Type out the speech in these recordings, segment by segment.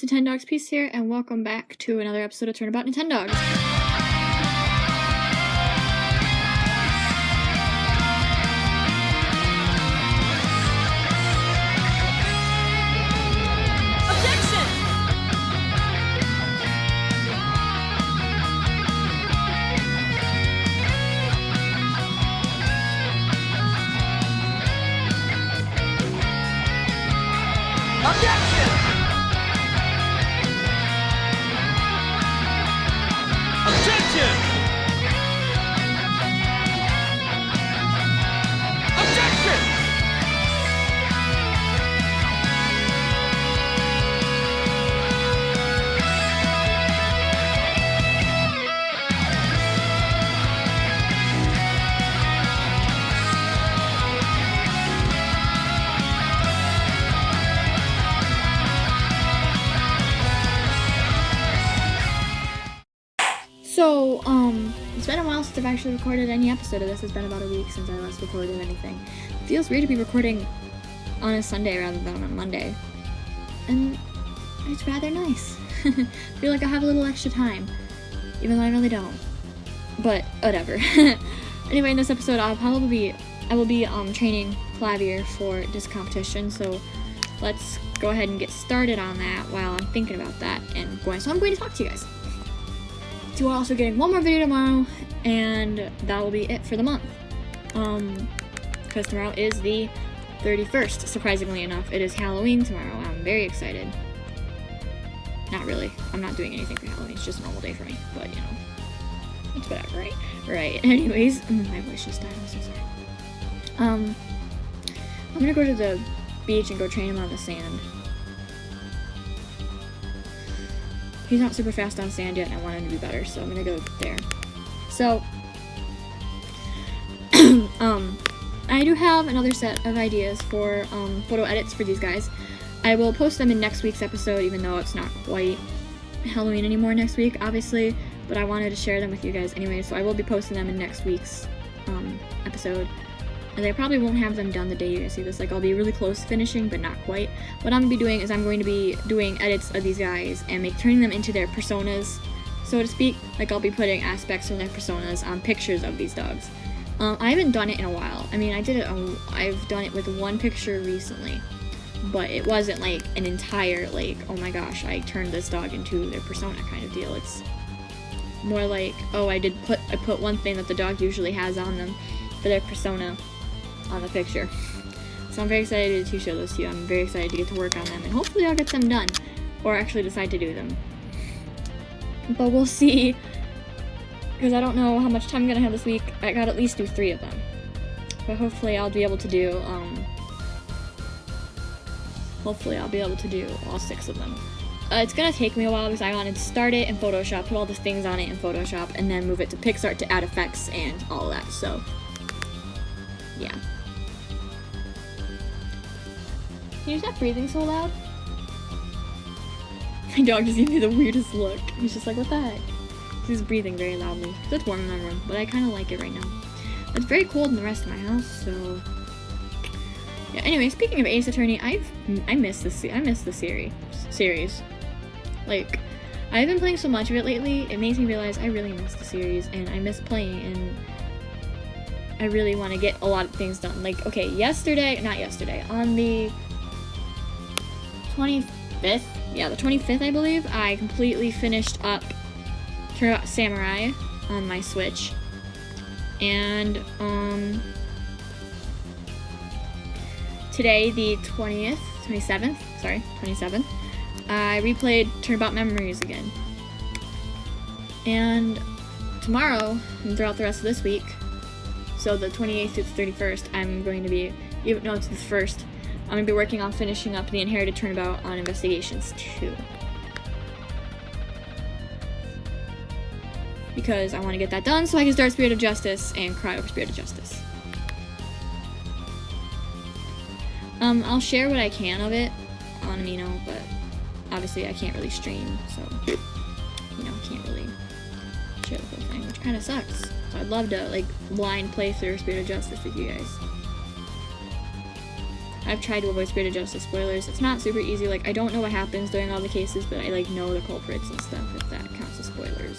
it's Nintendogs Peace here, and welcome back to another episode of Turnabout Nintendogs. So, it's been a while since I've actually recorded any episode of this. It's been about a week since I last recorded anything. It feels weird to be recording on a Sunday rather than on a Monday. And it's rather nice. I feel like I have a little extra time, even though I really don't. But, whatever. Anyway, in this episode, I will be training Klavier for this competition, so let's go ahead and get started on that while I'm thinking about that. So I'm going to talk to you guys. So we're also getting one more video tomorrow, and that will be it for the month. Because tomorrow is the 31st, surprisingly enough. It is Halloween tomorrow. I'm very excited. Not really. I'm not doing anything for Halloween. It's just a normal day for me. But, you know, it's whatever, right? Right. Anyways, my voice just died. I'm so sorry. I'm gonna go to the beach and go train him on the sand. He's not super fast on sand yet, and I want him to be better, so I'm gonna go there. So, I do have another set of ideas for photo edits for these guys. I will post them in next week's episode, even though it's not quite Halloween anymore next week, obviously, but I wanted to share them with you guys anyway, so I will be posting them in next week's episode. And I probably won't have them done the day you guys see this. Like, I'll be really close to finishing, but not quite. What I'm going to be doing is I'm going to be doing edits of these guys and turning them into their personas, so to speak. Like, I'll be putting aspects from their personas on pictures of these dogs. I haven't done it in a while. I mean, I've done it with one picture recently, but it wasn't like an entire, like, oh my gosh, I turned this dog into their persona kind of deal. It's more like, oh, I put one thing that the dog usually has on them for their persona on the picture. So I'm very excited to show those to you. I'm very excited to get to work on them, and hopefully I'll get them done, or actually decide to do them. But we'll see, because I don't know how much time I'm gonna have this week. I gotta at least do 3 of them, but hopefully I'll be able to do all 6 of them. It's gonna take me a while because I wanted to start it in Photoshop, put all the things on it in Photoshop, and then move it to PixArt to add effects and all that. So yeah. Can you stop breathing so loud? My dog just gave me the weirdest look. He's just like, what the heck? He's breathing very loudly. It's warm in my room, but I kind of like it right now. It's very cold in the rest of my house, so yeah. Anyway, speaking of Ace Attorney, I miss the series. Like, I've been playing so much of it lately. It makes me realize I really miss the series, and I miss playing, and I really want to get a lot of things done. Like, okay, on the 25th, the 25th, I believe, I completely finished up Turnabout Samurai on my Switch, and today, the 27th, I replayed Turnabout Memories again, and tomorrow, and throughout the rest of this week, so the 28th to the 31st, I'm going to be, no, it's the 1st, I'm going to be working on finishing up the Inherited Turnabout on Investigations 2. Because I want to get that done so I can start Spirit of Justice and cry over Spirit of Justice. I'll share what I can of it on Amino, but obviously I can't really stream, so, you know, I can't really share the whole thing, which kind of sucks. So I'd love to, like, blind play through Spirit of Justice with you guys. I've tried to avoid spirit adjusted spoilers. It's not super easy. Like, I don't know what happens during all the cases, but I, like, know the culprits and stuff, if that counts as spoilers.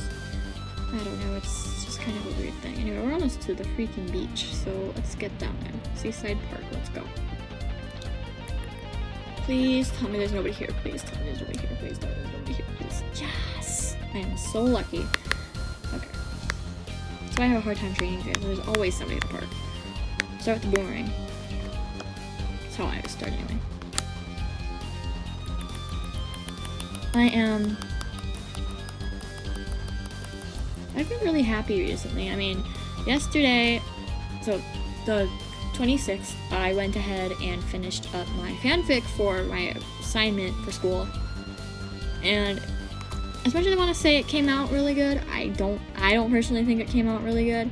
I don't know, it's just kind of a weird thing. Anyway, we're almost to the freaking beach, so let's get down there. Seaside Park, let's go. Please tell me there's nobody here. Please tell me there's nobody here. Please tell me there's nobody here. Please. Yes! I am so lucky. Okay. That's why I have a hard time training guys. There's always somebody at the park. Start with the boomerang. That's how I would start anyway. I've been really happy recently. I mean, yesterday, so the 26th, I went ahead and finished up my fanfic for my assignment for school. And as much as I want to say it came out really good, I don't personally think it came out really good.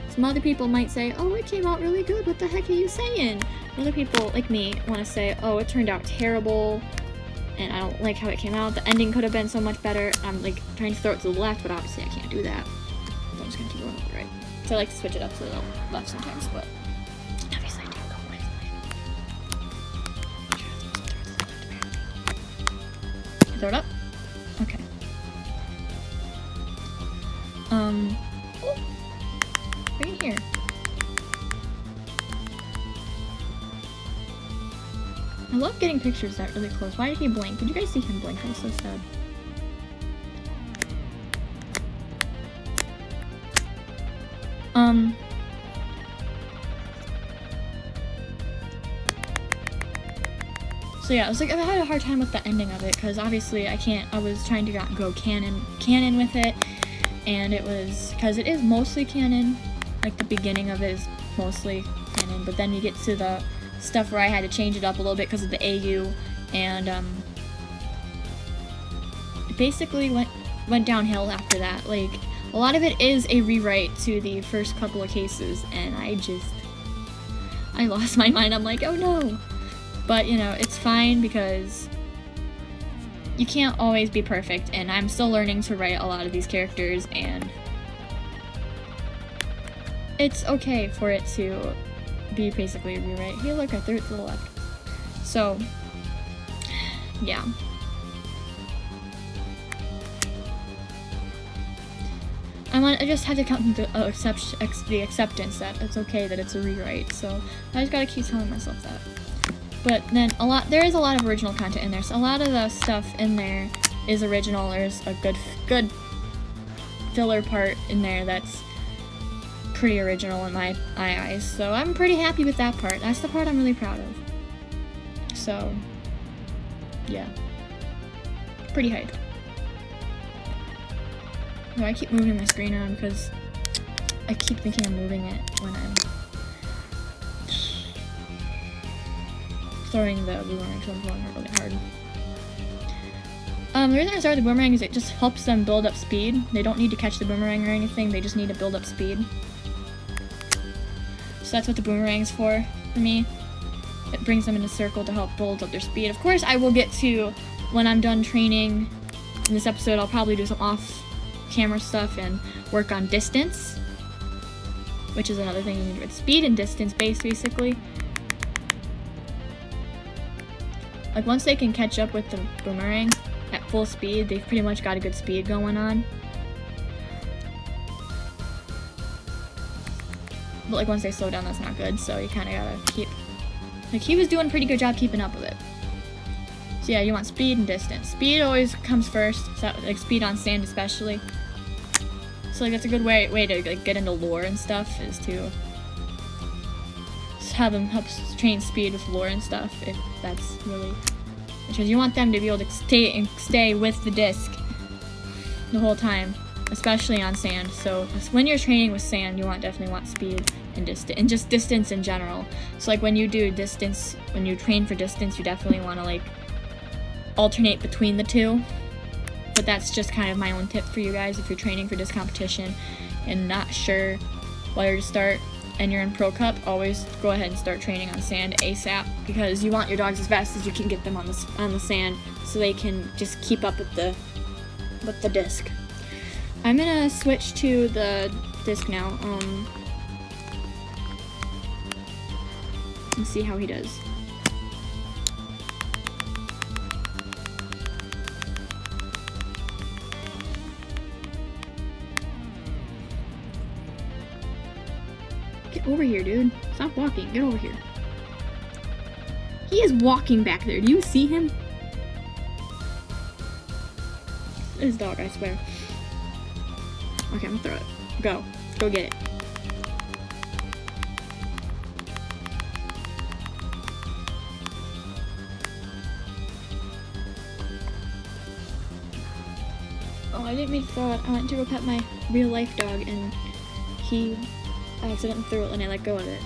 Some other people might say, oh, it came out really good, what the heck are you saying? Other people, like me, want to say, oh, it turned out terrible, and I don't like how it came out. The ending could have been so much better. I'm, like, trying to throw it to the left, but obviously I can't do that. So I'm just going to keep going to the right. So I like to switch it up to the left sometimes, but obviously I do go right. Throw it up? Okay. Oh, right here. I love getting pictures that really close. Why did he blink? Did you guys see him blink? That was so sad. So yeah, I was like, I had a hard time with the ending of it, because obviously I was trying to go canon with it, and it was, because it is mostly canon, like the beginning of it is mostly canon, but then you get to the stuff where I had to change it up a little bit because of the AU, and it basically went downhill after that. Like, a lot of it is a rewrite to the first couple of cases, and I lost my mind. I'm like, oh no. But, you know, it's fine because you can't always be perfect, and I'm still learning to write a lot of these characters, and it's okay for it to be basically a rewrite. Hey, look, I threw it to the left. So, yeah. I just had to come to the acceptance that it's okay that it's a rewrite, so I just gotta keep telling myself that. But then there is a lot of original content in there, so a lot of the stuff in there is original. There's a good filler part in there that's pretty original in my eyes, so I'm pretty happy with that part. That's the part I'm really proud of. So, yeah. Pretty hype. No, I keep moving my screen around because I keep thinking I'm moving it when I'm throwing the boomerang, so I'm throwing it really hard. The reason I started the boomerang is it just helps them build up speed. They don't need to catch the boomerang or anything, they just need to build up speed. So that's what the boomerang's for me. It brings them in a circle to help build up their speed. Of course, I will get to, when I'm done training in this episode, I'll probably do some off-camera stuff and work on distance, which is another thing you need with speed and distance basically. Like, once they can catch up with the boomerang at full speed, they've pretty much got a good speed going on. But, like, once they slow down, that's not good, so you kind of gotta keep... Like, he was doing a pretty good job keeping up with it. So yeah, you want speed and distance. Speed always comes first, so, like, speed on sand especially. So, like, that's a good way to, like, get into lore and stuff, is to have them help train speed with lore and stuff, if that's really... Because you want them to be able to stay with the disc the whole time, especially on sand. So when you're training with sand, you definitely want speed and distance, and just distance in general. So like when you do distance, when you train for distance, you definitely want to like alternate between the two. But that's just kind of my own tip for you guys if you're training for disc competition and not sure where to start and you're in Pro Cup, always go ahead and start training on sand ASAP, because you want your dogs as fast as you can get them on the sand so they can just keep up with the disc. I'm gonna switch to the disc now. Let's see how he does. over here, dude. Stop walking. Get over here. He is walking back there. Do you see him? His dog, I swear. Okay, I'm gonna throw it. Go. Go get it. Oh, I didn't mean to throw it. I went to go pet my real life dog and I accidentally threw it and I let go of it.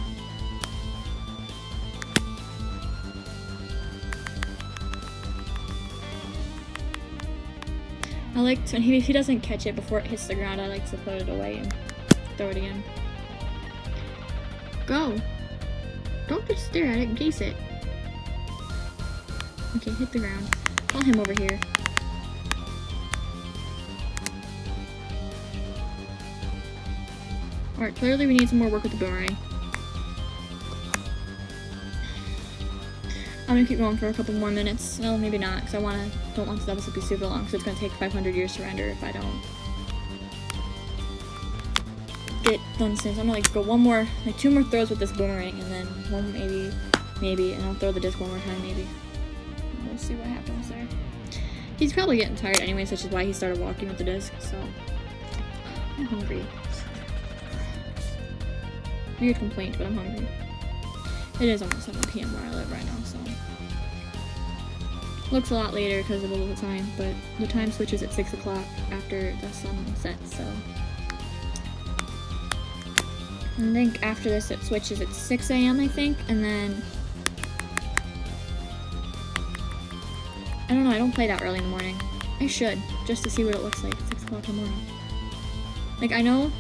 I like to, if he doesn't catch it before it hits the ground, I like to put it away and throw it again. Go! Don't just stare at it, chase it. Okay, hit the ground. Call him over here. Alright, clearly we need some more work with the boomerang. I'm gonna keep going for a couple more minutes. Well, maybe not, because I don't want this episode to be super long, because it's gonna take 500 years to render if I don't get done soon. So I'm gonna like go two more throws with this boomerang, and then one maybe, and I'll throw the disc one more time, maybe. We'll see what happens there. He's probably getting tired anyway, which is why he started walking with the disc, so I'm hungry. Weird complaint, but I'm hungry. It is almost 7 p.m. where I live right now, so. Looks a lot later because of a little time, but the time switches at 6 o'clock after the sun sets, so. I think after this it switches at 6 a.m. I think, and then. I don't know, I don't play that early in the morning. I should, just to see what it looks like at 6 o'clock in the morning. Like, I know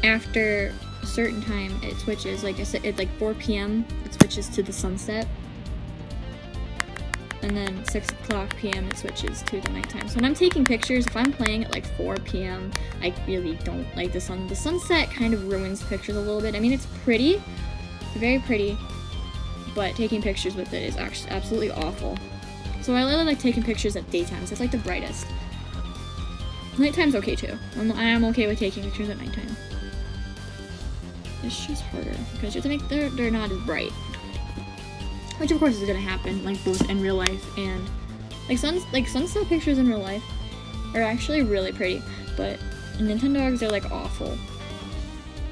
after a certain time it switches, like I said, at like 4 p.m. it switches to the sunset, and then 6 o'clock p.m. it switches to the nighttime. So when I'm taking pictures, if I'm playing at like 4 p.m. I really don't like the sun. The sunset kind of ruins the pictures a little bit. I mean, it's pretty, it's very pretty, but taking pictures with it is actually absolutely awful. So I really like taking pictures at daytime, so it's like the brightest. Nighttime's okay too. I am okay with taking pictures at nighttime. It's just harder because you have to make they're not as bright, which of course is gonna happen, like both in real life and like sunset pictures in real life are actually really pretty, but in Nintendogs they're like awful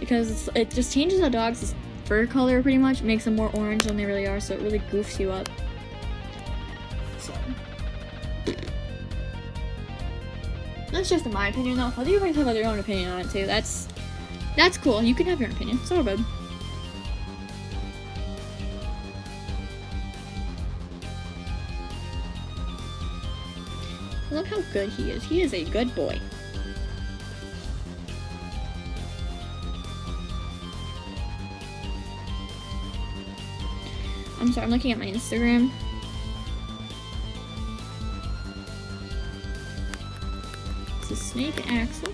because it just changes the dog's fur color pretty much, makes them more orange than they really are, so it really goofs you up. So that's just in my opinion though. Other you guys have their own opinion on it too. That's cool. You can have your own opinion. It's all good. Look how good he is. He is a good boy. I'm sorry, I'm looking at my Instagram. It's a snake axle.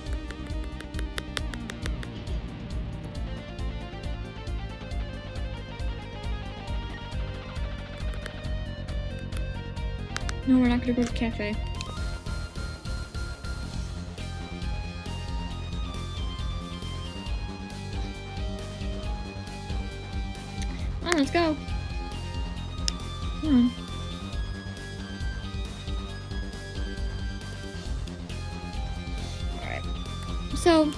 No, we're not gonna go to the cafe. Come on, let's go. Come on. Alright. So,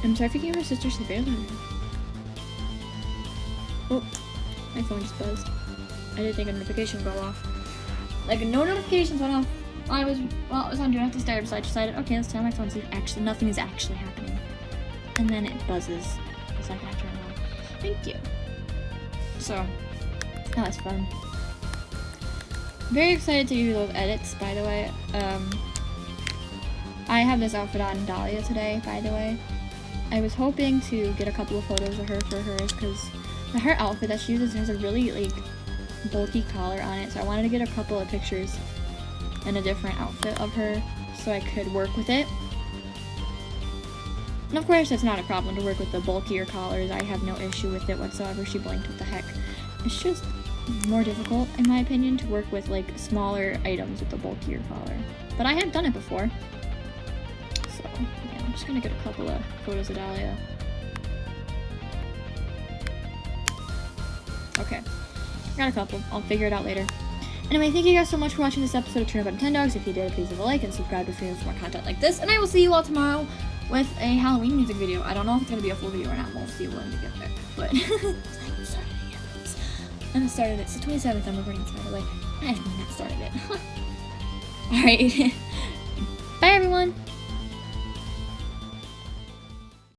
I'm sorry if you gave my sister some very loud. Oh, my phone just buzzed. I didn't think a notification would go off. Like, no notifications went off. I was on Do Not Disturb, so I decided, okay, let's turn on my phone, see if nothing is actually happening. And then it buzzes the second I turn it on. Thank you. So, that was fun. Very excited to do those edits, by the way. I have this outfit on Dahlia today, by the way. I was hoping to get a couple of photos of her for hers, because her outfit that she uses has a really, like, bulky collar on it, so I wanted to get a couple of pictures in a different outfit of her so I could work with it. And of course it's not a problem to work with the bulkier collars. I have no issue with it whatsoever. She blinked, what the heck. It's just more difficult, in my opinion, to work with like smaller items with the bulkier collar. But I have done it before. So, yeah. I'm just gonna get a couple of photos of Dahlia. Okay, got a couple. I'll figure it out later. Anyway, thank you guys so much for watching this episode of Turnabout Nintendogs. If you did, please leave a like and subscribe to for more content like this. And I will see you all tomorrow with a Halloween music video. I don't know if it's gonna be a full video or not. We'll see when we get there. But I haven't started it. It's the 27th. I'm recording this, by the way. I have not started it. Alright. Bye, everyone.